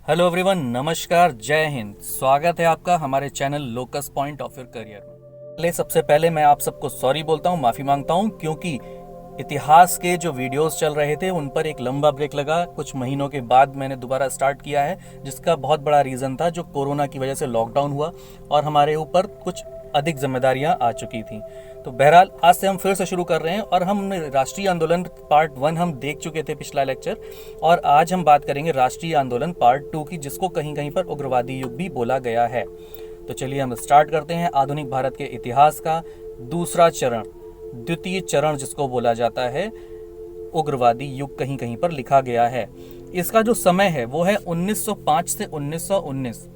Hello everyone, नमस्कार, जय हिंद। स्वागत है आपका हमारे channel locus point of your career में। सबसे पहले मैं आप सबको सॉरी बोलता हूँ, माफ़ी मांगता हूँ, क्योंकि इतिहास के जो वीडियोस चल रहे थे उन पर एक लंबा ब्रेक लगा। कुछ महीनों के बाद मैंने दोबारा स्टार्ट किया है, जिसका बहुत बड़ा रीज़न था जो कोरोना की वजह से लॉकडाउन हुआ और हमारे ऊपर कुछ अधिक जिम्मेदारियां आ चुकी थी। तो बहरहाल आज से हम फिर से शुरू कर रहे हैं और हम राष्ट्रीय आंदोलन पार्ट 1 हम देख चुके थे पिछला लेक्चर, और आज हम बात करेंगे राष्ट्रीय आंदोलन पार्ट 2 की, जिसको कहीं कहीं पर उग्रवादी युग भी बोला गया है। तो चलिए हम स्टार्ट करते हैं आधुनिक भारत के इतिहास का दूसरा चरण, द्वितीय चरण जिसको बोला जाता है उग्रवादी युग, कहीं कहीं पर लिखा गया है। इसका जो समय है वो है 1905 से 1919।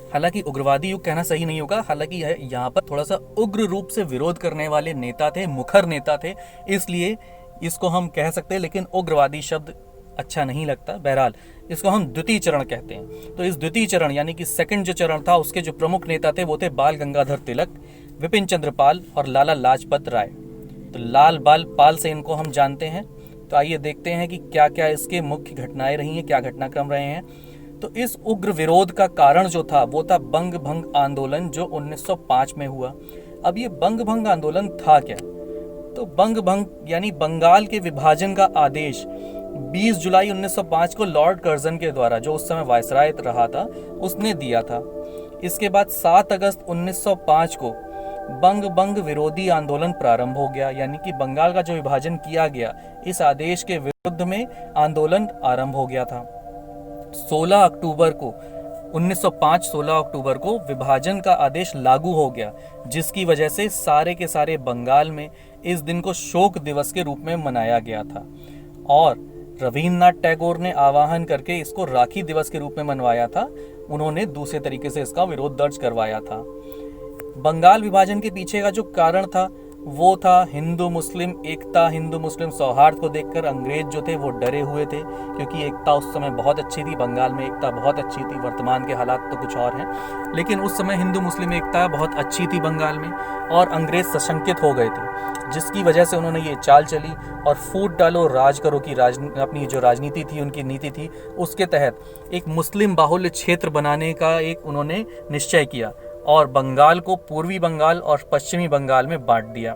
हालांकि उग्रवादी युग कहना सही नहीं होगा, हालांकि यहाँ पर थोड़ा सा उग्र रूप से विरोध करने वाले नेता थे, मुखर नेता थे, इसलिए इसको हम कह सकते हैं, लेकिन उग्रवादी शब्द अच्छा नहीं लगता। बहरहाल इसको हम द्वितीय चरण कहते हैं। तो इस द्वितीय चरण यानी कि सेकंड जो चरण था, उसके जो प्रमुख नेता थे वो थे बाल गंगाधर तिलक, विपिन चंद्र पाल और लाला लाजपत राय। तो लाल बाल पाल से इनको हम जानते हैं। तो आइए देखते हैं कि क्या क्या इसके मुख्य घटनाएं रही हैं, क्या घटनाक्रम रहे हैं। तो इस उग्र विरोध का कारण जो था वो था बंग भंग आंदोलन, जो 1905 में हुआ। अब ये बंग भंग आंदोलन था क्या? तो बंग भंग यानी बंगाल के विभाजन का आदेश 20 जुलाई 1905 को लॉर्ड कर्जन के द्वारा, जो उस समय वायसराय रहा था, उसने दिया था। इसके बाद 7 अगस्त 1905 को बंग भंग विरोधी आंदोलन प्रारंभ हो गया, यानी कि बंगाल का जो विभाजन किया गया, इस आदेश के विरुद्ध में आंदोलन आरंभ हो गया था। 16 अक्टूबर को 1905 16 अक्टूबर को विभाजन का आदेश लागू हो गया, जिसकी वजह से सारे के सारे बंगाल में इस दिन को शोक दिवस के रूप में मनाया गया था। और रविन्द्रनाथ टैगोर ने आह्वान करके इसको राखी दिवस के रूप में मनवाया था। उन्होंने दूसरे तरीके से इसका विरोध दर्ज करवाया था। बंगाल विभाजन के पीछे का जो कारण था वो था हिंदू मुस्लिम एकता, हिंदू मुस्लिम सौहार्द को देखकर अंग्रेज जो थे वो डरे हुए थे, क्योंकि एकता उस समय बहुत अच्छी थी, बंगाल में एकता बहुत अच्छी थी। वर्तमान के हालात तो कुछ और हैं, लेकिन उस समय हिंदू मुस्लिम एकता बहुत अच्छी थी बंगाल में, और अंग्रेज सशंकित हो गए थे, जिसकी वजह से उन्होंने ये चाल चली और फूट डालो राज करो की अपनी जो राजनीति थी, उनकी नीति थी, उसके तहत एक मुस्लिम बाहुल्य क्षेत्र बनाने का एक उन्होंने निश्चय किया और बंगाल को पूर्वी बंगाल और पश्चिमी बंगाल में बांट दिया।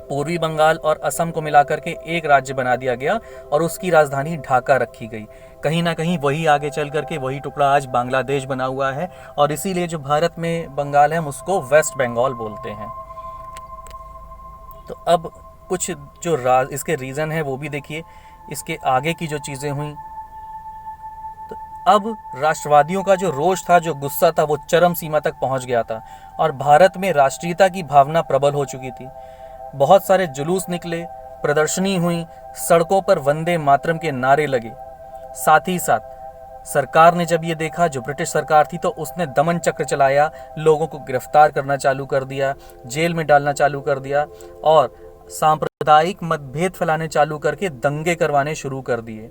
पूर्वी बंगाल और असम को मिलाकर के एक राज्य बना दिया गया और उसकी राजधानी ढाका रखी गई। कहीं ना कहीं वही आगे चल करके वही टुकड़ा आज बांग्लादेश बना हुआ है, और इसीलिए जो भारत में बंगाल है हम उसको वेस्ट बंगाल बोलते हैं। तो अब कुछ जो इसके रीज़न है वो भी देखिए, इसके आगे की जो चीज़ें हुई। अब राष्ट्रवादियों का जो रोष था, जो गुस्सा था, वो चरम सीमा तक पहुंच गया था और भारत में राष्ट्रीयता की भावना प्रबल हो चुकी थी। बहुत सारे जुलूस निकले, प्रदर्शनी हुई, सड़कों पर वंदे मातरम के नारे लगे। साथ ही साथ सरकार ने जब ये देखा, जो ब्रिटिश सरकार थी, तो उसने दमन चक्र चलाया, लोगों को गिरफ्तार करना चालू कर दिया, जेल में डालना चालू कर दिया और सांप्रदायिक मतभेद फैलाने चालू करके दंगे करवाने शुरू कर दिए।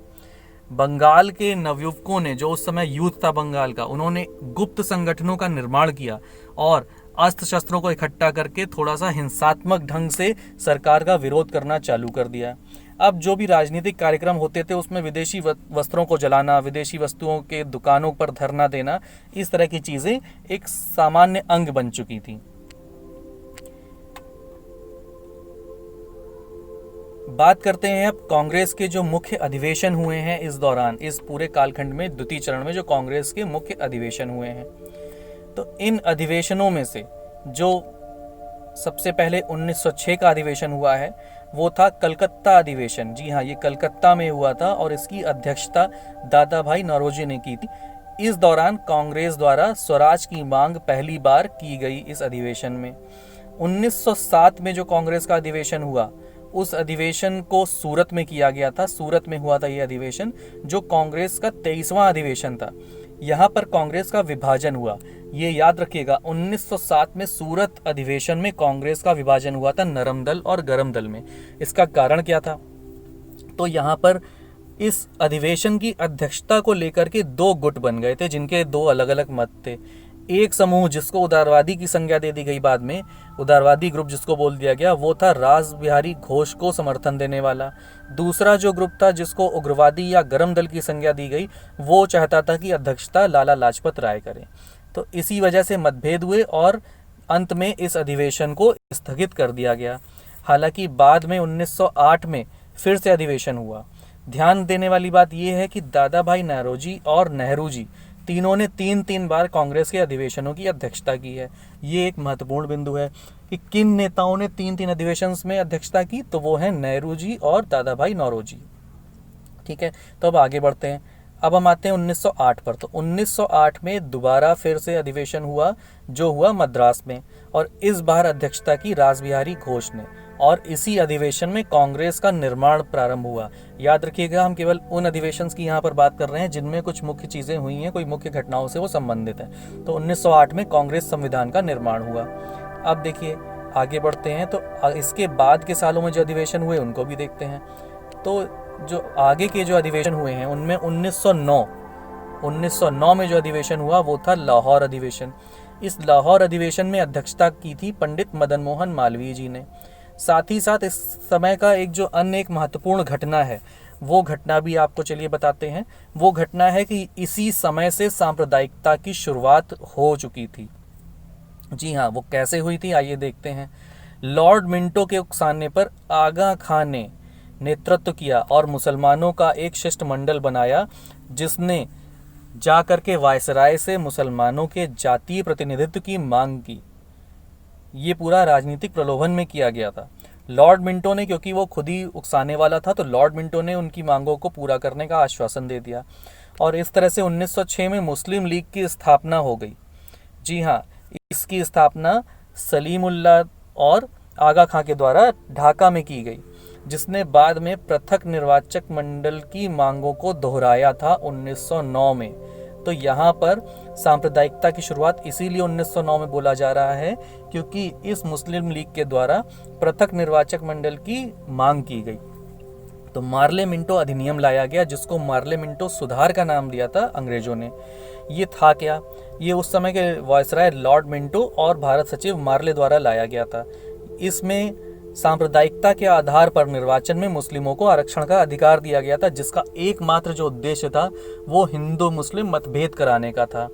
बंगाल के नवयुवकों ने, जो उस समय यूथ था बंगाल का, उन्होंने गुप्त संगठनों का निर्माण किया और अस्त्र शस्त्रों को इकट्ठा करके थोड़ा सा हिंसात्मक ढंग से सरकार का विरोध करना चालू कर दिया। अब जो भी राजनीतिक कार्यक्रम होते थे उसमें विदेशी वस्त्रों को जलाना, विदेशी वस्तुओं के दुकानों पर धरना देना, इस तरह की चीजें एक सामान्य अंग बन चुकी थी। बात करते हैं अब कांग्रेस के जो मुख्य अधिवेशन हुए हैं इस दौरान, इस पूरे कालखंड में द्वितीय चरण में जो कांग्रेस के मुख्य अधिवेशन हुए हैं। तो इन अधिवेशनों में से जो सबसे पहले 1906 का अधिवेशन हुआ है वो था कलकत्ता अधिवेशन। जी हाँ, ये कलकत्ता में हुआ था और इसकी अध्यक्षता दादा भाई नौरोजी ने की थी। इस दौरान कांग्रेस द्वारा स्वराज की मांग पहली बार की गई इस अधिवेशन में। 1907 में जो कांग्रेस का अधिवेशन हुआ, उस अधिवेशन को सूरत में किया गया था। सूरत में हुआ था ये अधिवेशन, जो कांग्रेस का 23वां अधिवेशन था। यहाँ पर कांग्रेस का विभाजन हुआ, ये याद रखिएगा। 1907 में सूरत अधिवेशन में कांग्रेस का विभाजन हुआ था नरम दल और गरम दल में। इसका कारण क्या था? तो यहाँ पर इस अधिवेशन की अध्यक्षता को लेकर के दो गुट बन गए थे, जिनके दो अलग अलग मत थे। एक समूह जिसको उदारवादी की संज्ञा दे दी गई, बाद में उदारवादी ग्रुप जिसको बोल दिया गया, वो था रास बिहारी घोष को समर्थन देने वाला। दूसरा जो ग्रुप था जिसको उग्रवादी या गरम दल की संज्ञा दी गई, वो चाहता था कि अध्यक्षता लाला लाजपत राय करें। तो इसी वजह से मतभेद हुए और अंत में इस अधिवेशन को स्थगित कर दिया गया। हालांकि बाद में 1908 में फिर से अधिवेशन हुआ। ध्यान देने वाली बात यह है कि दादा भाई नौरोजी और नेहरू जी तीनों ने 3-3 बार कांग्रेस के अधिवेशनों की अध्यक्षता की है। ये एक महत्वपूर्ण बिंदु है कि किन नेताओं ने 3-3 अधिवेशन में अध्यक्षता की, तो वो हैं नेहरू जी और दादा भाई नौरोजी। ठीक है, तो अब आगे बढ़ते हैं। अब हम आते हैं 1908 पर। तो 1908 में दोबारा फिर से अधिवेशन हुआ, जो हुआ मद्रास में, और इस बार अध्यक्षता की रासबिहारी घोष ने, और इसी अधिवेशन में कांग्रेस का निर्माण प्रारंभ हुआ। याद रखिएगा, हम केवल उन अधिवेशन की यहाँ पर बात कर रहे हैं जिनमें कुछ मुख्य चीज़ें हुई हैं, कोई मुख्य घटनाओं से वो संबंधित है। तो 1908 में कांग्रेस संविधान का निर्माण हुआ। अब देखिए आगे बढ़ते हैं, तो इसके बाद के सालों में जो अधिवेशन हुए उनको भी देखते हैं। तो जो आगे के जो अधिवेशन हुए हैं उनमें 1909 में जो अधिवेशन हुआ वो था लाहौर अधिवेशन। इस लाहौर अधिवेशन में अध्यक्षता की थी पंडित मदन मोहन मालवीय जी ने। साथ ही साथ इस समय का एक जो अन्य एक महत्वपूर्ण घटना है, वो घटना भी आपको चलिए बताते हैं। वो घटना है कि इसी समय से सांप्रदायिकता की शुरुआत हो चुकी थी। जी हाँ, वो कैसे हुई थी आइए देखते हैं। लॉर्ड मिंटो के उकसाने पर आगा खां ने नेतृत्व किया और मुसलमानों का एक शिष्टमंडल बनाया, जिसने जाकर के वायसराय से मुसलमानों के जातीय प्रतिनिधित्व की मांग की। ये पूरा राजनीतिक प्रलोभन में किया गया था। लॉर्ड मिंटो ने, क्योंकि वो खुद ही उकसाने वाला था, तो लॉर्ड मिंटो ने उनकी मांगों को पूरा करने का आश्वासन दे दिया, और इस तरह से 1906 में मुस्लिम लीग की स्थापना हो गई। जी हाँ, इसकी स्थापना सलीमुल्लाह और आगा खां के द्वारा ढाका में की गई, जिसने बाद में पृथक निर्वाचक मंडल की मांगों को दोहराया था 1909 में। तो यहाँ पर सांप्रदायिकता की शुरुआत इसीलिए 1909 में बोला जा रहा है, क्योंकि इस मुस्लिम लीग के द्वारा पृथक निर्वाचक मंडल की मांग की गई। तो मार्ले मिंटो अधिनियम लाया गया, जिसको मार्ले मिंटो सुधार का नाम दिया था अंग्रेजों ने। ये था क्या? ये उस समय के वायसराय लॉर्ड मिंटो और भारत सचिव मार्ले द्वारा लाया गया था। इसमें सांप्रदायिकता के आधार पर निर्वाचन में मुस्लिमों को आरक्षण का अधिकार दिया गया था, जिसका एकमात्र जो उद्देश्य था वो हिंदू मुस्लिम मतभेद कराने का था।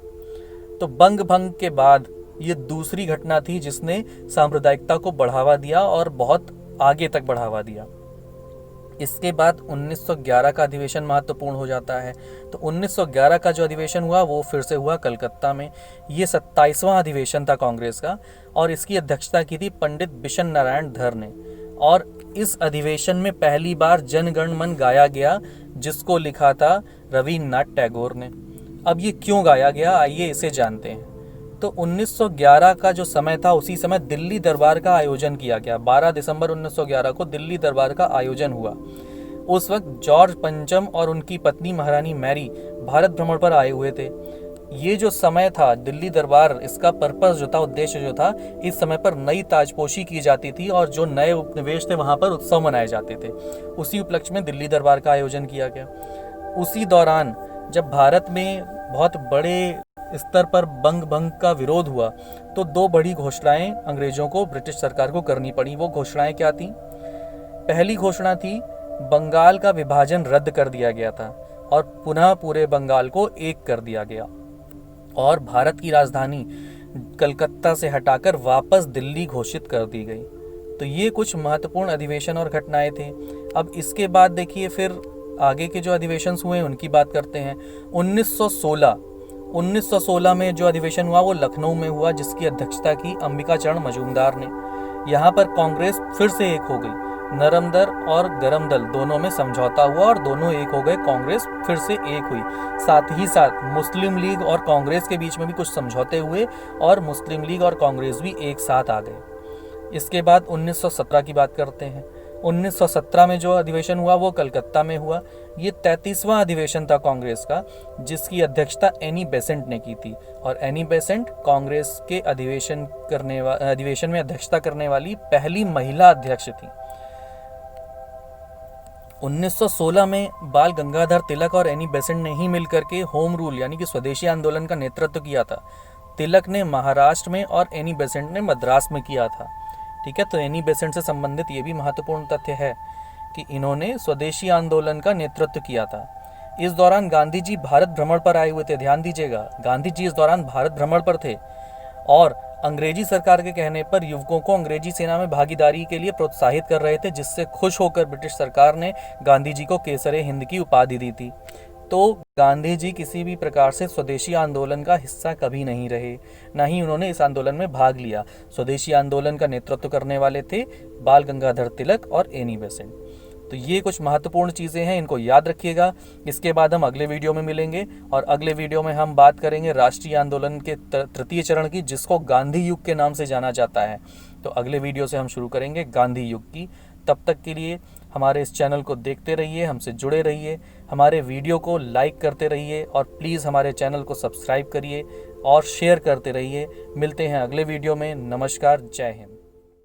तो बंग भंग के बाद ये दूसरी घटना थी जिसने सांप्रदायिकता को बढ़ावा दिया और बहुत आगे तक बढ़ावा दिया। इसके बाद 1911 का अधिवेशन महत्वपूर्ण हो जाता है। तो 1911 का जो अधिवेशन हुआ वो फिर से हुआ कलकत्ता में। ये 27वां अधिवेशन था कांग्रेस का, और इसकी अध्यक्षता की थी पंडित बिशन नारायण धर ने। और इस अधिवेशन में पहली बार जन गण मन गाया गया, जिसको लिखा था रविन्द्रनाथ टैगोर ने। अब ये क्यों गाया गया, आइए इसे जानते हैं। तो 1911 का जो समय था, उसी समय दिल्ली दरबार का आयोजन किया गया। 12 दिसंबर 1911 को दिल्ली दरबार का आयोजन हुआ। उस वक्त जॉर्ज पंचम और उनकी पत्नी महारानी मैरी भारत भ्रमण पर आए हुए थे। ये जो समय था दिल्ली दरबार, इसका पर्पस जो था, उद्देश्य जो था, इस समय पर नई ताजपोशी की जाती थी और जो नए उपनिवेश थे वहाँ पर उत्सव मनाए जाते थे। उसी उपलक्ष्य में दिल्ली दरबार का आयोजन किया गया। उसी दौरान जब भारत में बहुत बड़े स्तर पर बंग भंग का विरोध हुआ, तो 2 बड़ी घोषणाएं अंग्रेजों को, ब्रिटिश सरकार को करनी पड़ी। वो घोषणाएं क्या थी? पहली घोषणा थी बंगाल का विभाजन रद्द कर दिया गया था और पुनः पूरे बंगाल को एक कर दिया गया, और भारत की राजधानी कलकत्ता से हटाकर वापस दिल्ली घोषित कर दी गई। तो ये कुछ महत्वपूर्ण अधिवेशन और घटनाएं थे। अब इसके बाद देखिए फिर आगे के जो अधिवेशन हुए उनकी बात करते हैं। 1916 में जो अधिवेशन हुआ वो लखनऊ में हुआ, जिसकी अध्यक्षता की अंबिका चरण मजूमदार ने। यहाँ पर कांग्रेस फिर से एक हो गई। नरम दल और गरम दल दोनों में समझौता हुआ और दोनों एक हो गए। कांग्रेस फिर से एक हुई। साथ ही साथ मुस्लिम लीग और कांग्रेस के बीच में भी कुछ समझौते हुए और मुस्लिम लीग और कांग्रेस भी एक साथ आ गए। इसके बाद 1917 की बात करते हैं। 1917 में जो अधिवेशन हुआ वो कलकत्ता में हुआ। ये 33वां अधिवेशन था कांग्रेस का, जिसकी अध्यक्षता एनी बेसेंट ने की थी, और एनी बेसेंट कांग्रेस के अधिवेशन में अध्यक्षता करने वाली पहली महिला अध्यक्ष थी। 1916 में बाल गंगाधर तिलक और एनी बेसेंट ने ही मिलकर के होम रूल यानी कि स्वदेशी आंदोलन का नेतृत्व किया था। तिलक ने महाराष्ट्र में और एनी बेसेंट ने मद्रास में किया था। ठीक है, तो एनी बेसेंट से संबंधित ये भी महत्वपूर्ण तथ्य है कि इन्होंने स्वदेशी आंदोलन का नेतृत्व किया था। इस दौरान गांधी जी भारत भ्रमण पर आए हुए थे। ध्यान दीजिएगा, गांधी जी इस दौरान भारत भ्रमण पर थे और अंग्रेजी सरकार के कहने पर युवकों को अंग्रेजी सेना में भागीदारी के लिए प्रोत्साहित कर रहे थे, जिससे खुश होकर ब्रिटिश सरकार ने गांधी जी को केसरे हिंद की उपाधि दी थी। तो गांधी जी किसी भी प्रकार से स्वदेशी आंदोलन का हिस्सा कभी नहीं रहे, ना ही उन्होंने इस आंदोलन में भाग लिया। स्वदेशी आंदोलन का नेतृत्व करने वाले थे बाल गंगाधर तिलक और एनी बेसेंट। तो ये कुछ महत्वपूर्ण चीज़ें हैं, इनको याद रखिएगा। इसके बाद हम अगले वीडियो में मिलेंगे और अगले वीडियो में हम बात करेंगे राष्ट्रीय आंदोलन के तृतीय चरण की, जिसको गांधी युग के नाम से जाना जाता है। तो अगले वीडियो से हम शुरू करेंगे गांधी युग की। तब तक के लिए हमारे इस चैनल को देखते रहिए, हमसे जुड़े रहिए, हमारे वीडियो को लाइक करते रहिए और प्लीज़ हमारे चैनल को सब्सक्राइब करिए और शेयर करते रहिए। मिलते हैं अगले वीडियो में। नमस्कार, जय हिंद।